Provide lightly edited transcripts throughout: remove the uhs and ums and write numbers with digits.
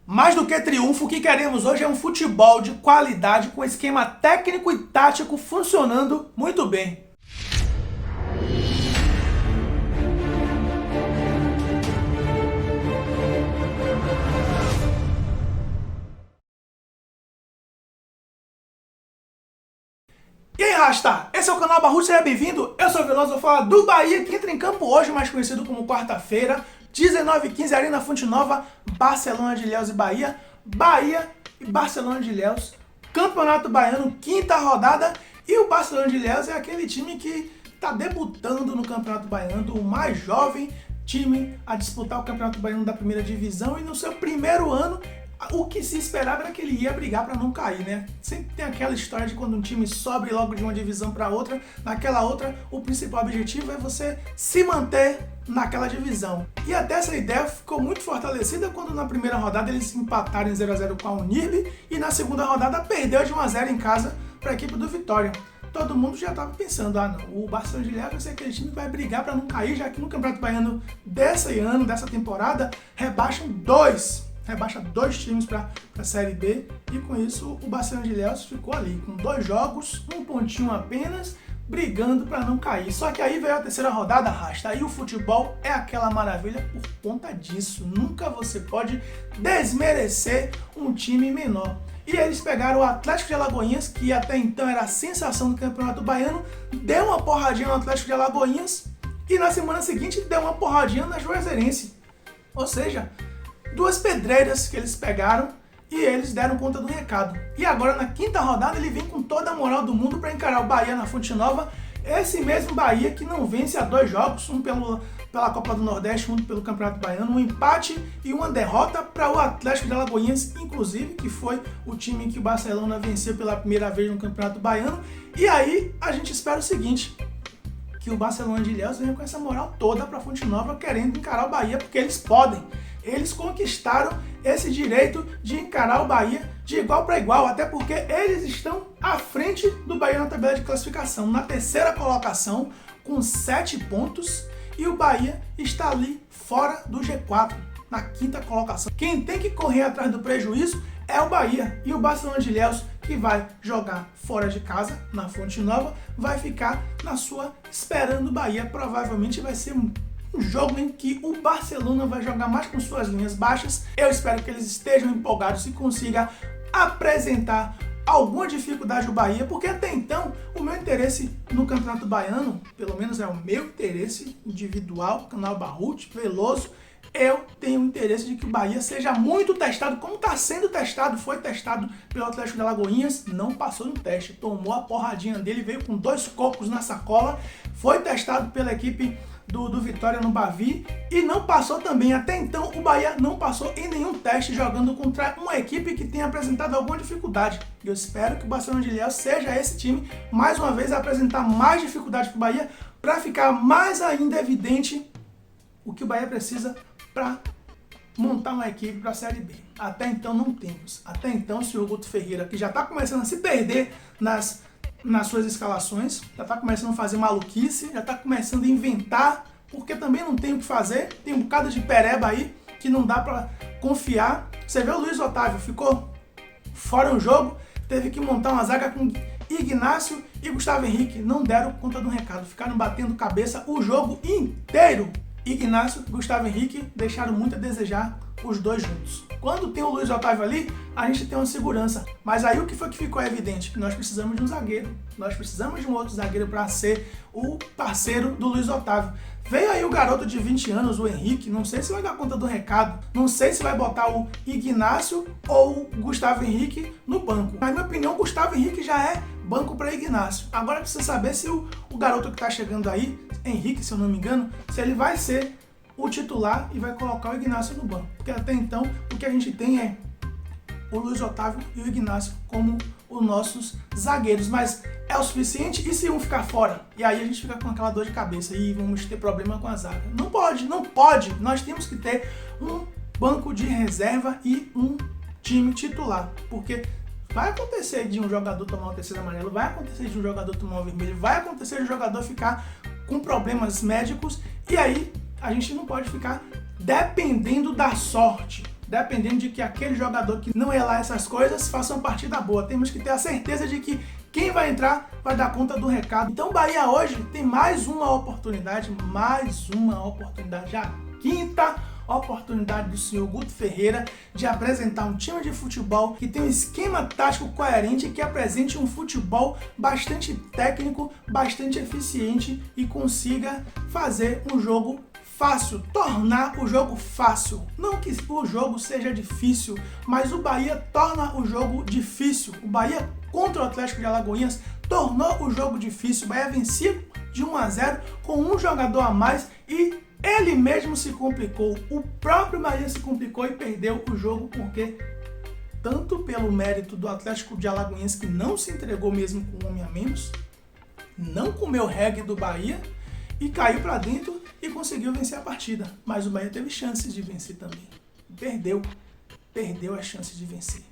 Mais do que triunfo, o que queremos hoje é um futebol de qualidade com esquema técnico e tático funcionando muito bem. E aí, Rasta? Esse é o canal Barruch, seja bem-vindo. Eu sou o Veloso, vou falar do Bahia, que entra em campo hoje, mais conhecido como quarta-feira, 19h15, Arena Fonte Nova, Barcelona de Ilhéus e Bahia. Bahia e Barcelona de Ilhéus, Campeonato Baiano, quinta rodada. E o Barcelona de Ilhéus é aquele time que está debutando no Campeonato Baiano, o mais jovem time a disputar o Campeonato Baiano da primeira divisão. E no seu primeiro ano, o que se esperava era que ele ia brigar para não cair, né? Sempre tem aquela história de quando um time sobe logo de uma divisão para outra, naquela outra o principal objetivo é você se manter naquela divisão. E até essa ideia ficou muito fortalecida quando na primeira rodada eles empataram em 0x0 com a Unirv e na segunda rodada perdeu de 1x0 em casa para a equipe do Vitória. Todo mundo já estava pensando, não, o Barcelona de Ilhéus vai ser aquele time que vai brigar para não cair, já que no Campeonato Baiano desse ano, dessa temporada, rebaixa dois times para a Série B, e com isso o Barcelona de Ilhéus ficou ali com 2 jogos, um pontinho apenas, brigando para não cair. Só que aí veio a terceira rodada, Rasta, aí o futebol é aquela maravilha por conta disso. Nunca você pode desmerecer um time menor. E eles pegaram o Atlético de Alagoinhas, que até então era a sensação do Campeonato Baiano, deu uma porradinha no Atlético de Alagoinhas e na semana seguinte deu uma porradinha na Juazeirense. Ou seja, 2 pedreiras que eles pegaram e eles deram conta do recado. E agora na quinta rodada ele vem com toda a moral do mundo para encarar o Bahia na Fonte Nova. Esse mesmo Bahia que não vence há 2 jogos, um pela Copa do Nordeste, um pelo Campeonato Baiano, um empate e uma derrota para o Atlético de Alagoinhas, inclusive, que foi o time que o Barcelona venceu pela primeira vez no Campeonato Baiano. E aí a gente espera o seguinte, que o Barcelona de Ilhéus venha com essa moral toda para a Fonte Nova, querendo encarar o Bahia, porque eles podem. Eles conquistaram esse direito de encarar o Bahia de igual para igual, até porque eles estão à frente do Bahia na tabela de classificação, na terceira colocação, com 7 pontos, e o Bahia está ali fora do G4, na quinta colocação. Quem tem que correr atrás do prejuízo é o Bahia, e o Barcelona de Ilhéus, que vai jogar fora de casa, na Fonte Nova, vai ficar na sua esperando o Bahia. Provavelmente vai ser um jogo em que o Barcelona vai jogar mais com suas linhas baixas. Eu espero que eles estejam empolgados e consigam apresentar alguma dificuldade ao Bahia, porque até então o meu interesse no Campeonato Baiano, pelo menos é o meu interesse individual, canal Barruch, Veloso, eu tenho interesse de que o Bahia seja muito testado, como está sendo testado, foi testado pelo Atlético de Alagoinhas, não passou no teste, tomou a porradinha dele, veio com 2 cocos na sacola, foi testado pela equipe do Vitória no Bavi e não passou também. Até então o Bahia não passou em nenhum teste jogando contra uma equipe que tenha apresentado alguma dificuldade. Eu espero que o Barcelona de Ilhéus seja esse time, mais uma vez, a apresentar mais dificuldade para o Bahia, para ficar mais ainda evidente o que o Bahia precisa para montar uma equipe para a Série B. Até então não temos. Até então o senhor Guto Ferreira, que já está começando a se perder nas suas escalações, já está começando a fazer maluquice, já está começando a inventar, porque também não tem o que fazer, tem um bocado de pereba aí que não dá para confiar. Você vê o Luiz Otávio, ficou fora um jogo, teve que montar uma zaga com Ignácio e Gustavo Henrique, não deram conta do recado, ficaram batendo cabeça o jogo inteiro. Ignácio e Gustavo Henrique deixaram muito a desejar, os dois juntos. Quando tem o Luiz Otávio ali, a gente tem uma segurança. Mas aí o que foi que ficou evidente? Que nós precisamos de um zagueiro. Nós precisamos de um outro zagueiro para ser o parceiro do Luiz Otávio. Veio aí o garoto de 20 anos, o Henrique, não sei se vai dar conta do recado, não sei se vai botar o Ignácio ou o Gustavo Henrique no banco. Na minha opinião, o Gustavo Henrique já é banco para Ignácio. Agora precisa saber se o garoto que está chegando aí, Henrique, se eu não me engano, se ele vai ser o titular e vai colocar o Ignácio no banco. Porque até então o que a gente tem é o Luiz Otávio e o Ignácio como os nossos zagueiros. Mas é o suficiente? E se um ficar fora? E aí a gente fica com aquela dor de cabeça e vamos ter problema com a zaga. Não pode, não pode. Nós temos que ter um banco de reserva e um time titular. Porque vai acontecer de um jogador tomar um terceiro amarelo, vai acontecer de um jogador tomar um vermelho, vai acontecer de um jogador ficar com problemas médicos, e aí a gente não pode ficar dependendo da sorte. dependendo de que aquele jogador que não é lá essas coisas faça uma partida boa. Temos que ter a certeza de que quem vai entrar vai dar conta do recado. Então o Bahia hoje tem mais uma oportunidade, a quinta oportunidade do senhor Guto Ferreira de apresentar um time de futebol que tem um esquema tático coerente, que apresente um futebol bastante técnico, bastante eficiente e consiga fazer um jogo fácil, tornar o jogo fácil. Não que o jogo seja difícil, mas o Bahia torna o jogo difícil. O Bahia contra o Atlético de Alagoinhas tornou o jogo difícil. O Bahia vencia de 1-0 com um jogador a mais e ele mesmo se complicou. O próprio Bahia se complicou e perdeu o jogo porque tanto pelo mérito do Atlético de Alagoinhas, que não se entregou mesmo com um homem a menos, não comeu reggae do Bahia e caiu para dentro e conseguiu vencer a partida. Mas o Bahia teve chances de vencer também. Perdeu a chance de vencer.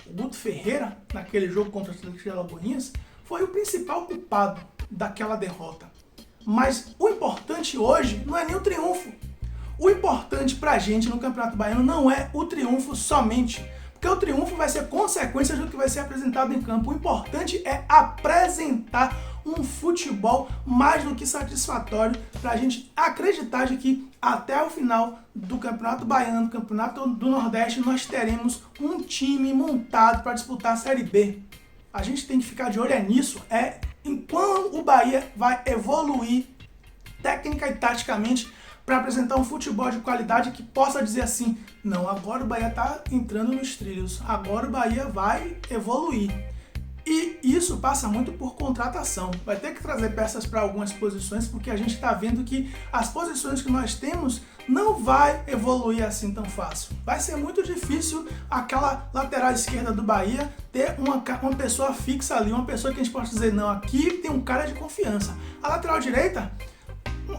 O Guto Ferreira, naquele jogo contra o Atlético de Alagoinhas, foi o principal culpado daquela derrota. Mas o importante hoje não é nem o triunfo. O importante pra gente no Campeonato Baiano não é o triunfo somente, porque o triunfo vai ser consequência do que vai ser apresentado em campo. O importante é apresentar um futebol mais do que satisfatório para a gente acreditar de que até o final do Campeonato Baiano, Campeonato do Nordeste, nós teremos um time montado para disputar a Série B. A gente tem que ficar de olho nisso, enquanto o Bahia vai evoluir técnica e taticamente para apresentar um futebol de qualidade que possa dizer assim, não, agora o Bahia está entrando nos trilhos, agora o Bahia vai evoluir. E isso passa muito por contratação. Vai ter que trazer peças para algumas posições, porque a gente está vendo que as posições que nós temos não vai evoluir assim tão fácil. Vai ser muito difícil aquela lateral esquerda do Bahia ter uma pessoa fixa ali, uma pessoa que a gente possa dizer, não, aqui tem um cara de confiança. A lateral direita,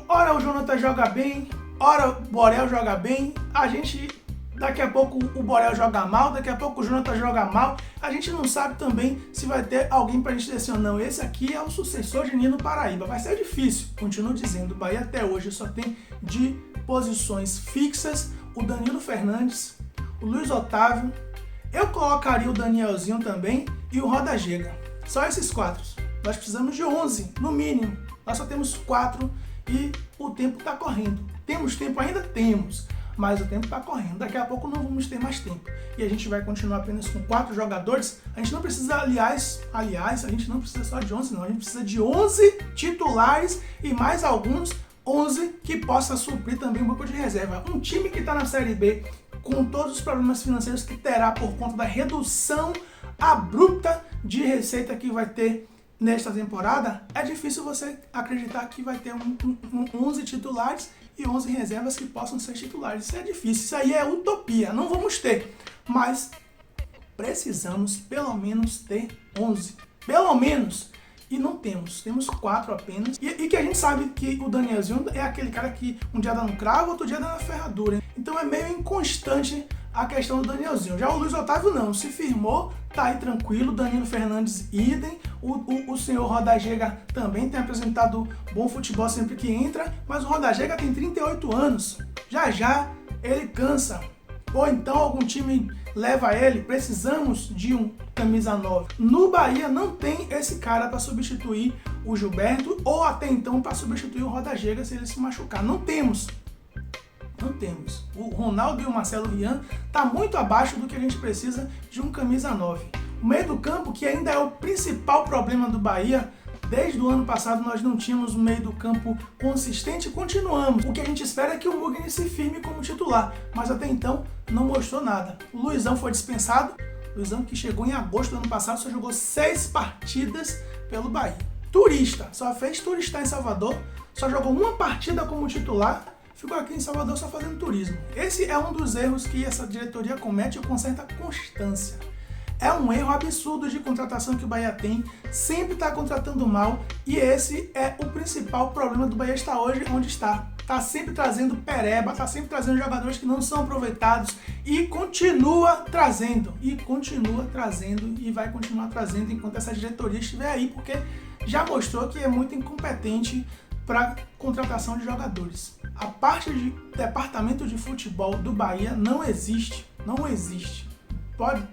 ora o Jonathan joga bem, ora o Borel joga bem, daqui a pouco o Borel joga mal, daqui a pouco o Jonathan joga mal. A gente não sabe também se vai ter alguém pra gente dizer assim, não, esse aqui é o sucessor de Nino Paraíba. Vai ser difícil. Continuo dizendo, o Bahia até hoje só tem de posições fixas o Danilo Fernandes, o Luiz Otávio, eu colocaria o Danielzinho também e o Roda Gega. Só esses 4. Nós precisamos de 11, no mínimo. Nós só temos 4 e o tempo está correndo. Temos tempo ainda? Temos. Mas o tempo está correndo. Daqui a pouco não vamos ter mais tempo. E a gente vai continuar apenas com 4 jogadores. A gente não precisa, aliás, a gente não precisa só de 11, não. A gente precisa de 11 titulares e mais alguns 11 que possa suprir também um banco de reserva. Um time que está na Série B, com todos os problemas financeiros que terá por conta da redução abrupta de receita que vai ter nesta temporada, é difícil você acreditar que vai ter 11 titulares e 11 reservas que possam ser titulares. Isso é difícil, isso aí é utopia, não vamos ter. Mas precisamos pelo menos ter 11. Pelo menos. E não temos 4 apenas. E que a gente sabe que o Danielzinho é aquele cara que um dia dá no cravo, outro dia dá na ferradura. Hein? Então é meio inconstante a questão do Danielzinho. Já o Luiz Otávio não, se firmou, tá aí tranquilo. Danilo Fernandes, idem. O senhor Roda Gega também tem apresentado bom futebol sempre que entra, mas o Roda Gega tem 38 anos. Já ele cansa. Ou então algum time leva ele, precisamos de um camisa 9. No Bahia não tem esse cara para substituir o Gilberto ou até então para substituir o Roda Gega se ele se machucar. Não temos. O Ronaldo e o Marcelo Rian tá muito abaixo do que a gente precisa de um camisa 9. O meio do campo, que ainda é o principal problema do Bahia, desde o ano passado nós não tínhamos um meio do campo consistente e continuamos. O que a gente espera é que o Mugni se firme como titular, mas até então não mostrou nada. O Luizão foi dispensado, Luizão que chegou em agosto do ano passado, só jogou 6 partidas pelo Bahia. Turista, só fez turistar em Salvador, só jogou uma partida como titular, ficou aqui em Salvador só fazendo turismo. Esse é um dos erros que essa diretoria comete com certa constância. É um erro absurdo de contratação que o Bahia tem, sempre está contratando mal e esse é o principal problema do Bahia estar hoje onde está. Está sempre trazendo pereba, está sempre trazendo jogadores que não são aproveitados e continua trazendo e vai continuar trazendo enquanto essa diretoria estiver aí, porque já mostrou que é muito incompetente para contratação de jogadores. A parte de departamento de futebol do Bahia não existe. Não existe.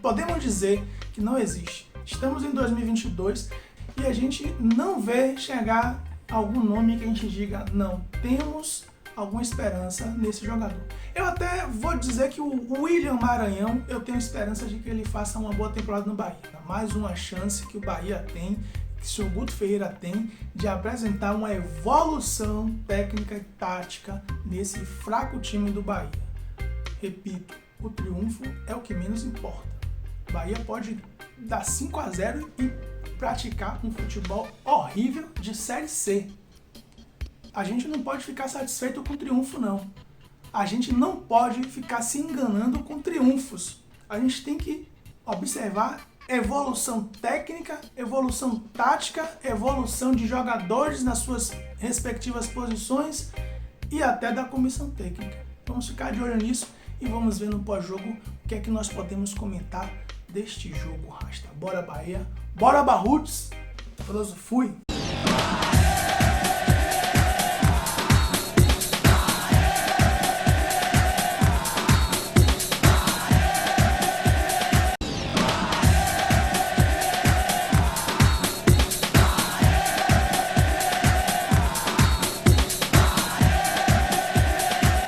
Podemos dizer que não existe. Estamos em 2022 e a gente não vê chegar algum nome que a gente diga, não, temos alguma esperança nesse jogador. Eu até vou dizer que o William Maranhão, eu tenho esperança de que ele faça uma boa temporada no Bahia. Mais uma chance que o Bahia tem, que o senhor Guto Ferreira tem, de apresentar uma evolução técnica e tática nesse fraco time do Bahia. Repito, o triunfo é o que menos importa. O Bahia pode dar 5-0 e praticar um futebol horrível de Série C. A gente não pode ficar satisfeito com o triunfo, não. A gente não pode ficar se enganando com triunfos. A gente tem que observar evolução técnica, evolução tática, evolução de jogadores nas suas respectivas posições e até da comissão técnica. Vamos ficar de olho nisso e vamos ver no pós-jogo o que é que nós podemos comentar deste jogo, Rasta. Bora Bahia, bora Barruts, Veloso fui!